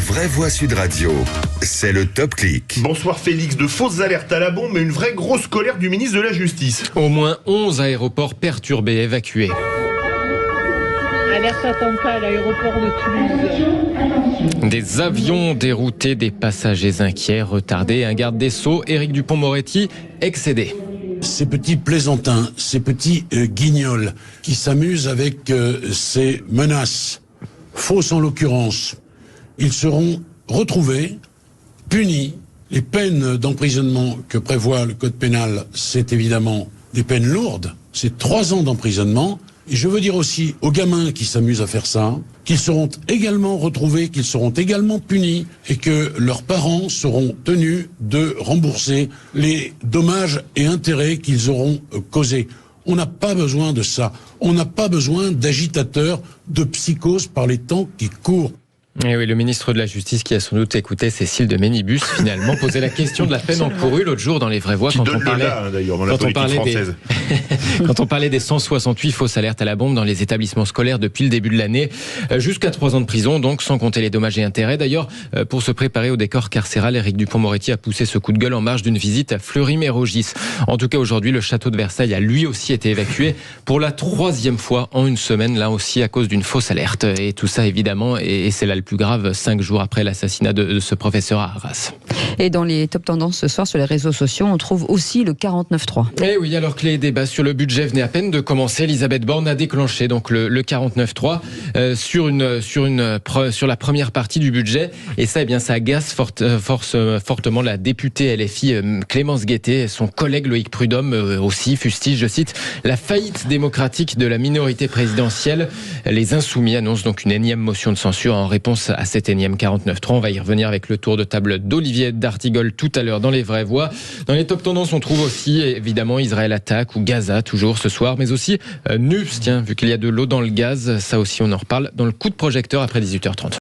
Vraie Voix Sud Radio, c'est le Top Clic. Bonsoir Félix, de fausses alertes à la bombe mais une vraie grosse colère du ministre de la Justice. Au moins 11 aéroports perturbés, évacués. Alerte attentat à l'aéroport de Toulouse. Des avions déroutés, des passagers inquiets, retardés. Un garde des Sceaux, Éric Dupond-Moretti, excédé. Ces petits plaisantins, ces petits guignols qui s'amusent avec ces menaces, fausses en l'occurrence, ils seront retrouvés, punis. Les peines d'emprisonnement que prévoit le code pénal, c'est évidemment des peines lourdes. C'est 3 ans d'emprisonnement. Et je veux dire aussi aux gamins qui s'amusent à faire ça, qu'ils seront également retrouvés, qu'ils seront également punis et que leurs parents seront tenus de rembourser les dommages et intérêts qu'ils auront causés. On n'a pas besoin de ça. On n'a pas besoin d'agitateurs, de psychoses par les temps qui courent. Et oui, le ministre de la Justice, qui a sans doute écouté Cécile de Ménibus, finalement posait la question de la peine encourue l'autre jour dans les Vraies Voix quand on parlait des 168 fausses alertes à la bombe dans les établissements scolaires depuis le début de l'année, jusqu'à 3 ans de prison, donc sans compter les dommages et intérêts. D'ailleurs, pour se préparer au décor carcéral, Éric Dupond-Moretti a poussé ce coup de gueule en marge d'une visite à Fleury-Mérogis. En tout cas, aujourd'hui, le château de Versailles a lui aussi été évacué pour la 3e fois en une semaine, là aussi à cause d'une fausse alerte. Et tout ça, évidemment, et c'est là le plus grave, 5 jours après l'assassinat de ce professeur à Arras. Et dans les top tendances ce soir sur les réseaux sociaux, on trouve aussi le 49.3. Et oui, alors que les débats sur le budget venaient à peine de commencer, Elisabeth Borne a déclenché donc le 49.3 sur la première partie du budget. Et ça, eh bien, ça agace fortement la députée LFI Clémence Guettet. Son collègue Loïc Prud'homme aussi fustige, je cite, la faillite démocratique de la minorité présidentielle. Les Insoumis annoncent donc une énième motion de censure en réponse à cet énième 49.3. On va y revenir avec le tour de table d'Olivier d'Artigol tout à l'heure dans les Vraies Voix. Dans les top tendances, on trouve aussi évidemment Israël attaque ou Gaza toujours ce soir, mais aussi NUPS, tiens, vu qu'il y a de l'eau dans le gaz, ça aussi on en reparle dans le coup de projecteur après 18h30.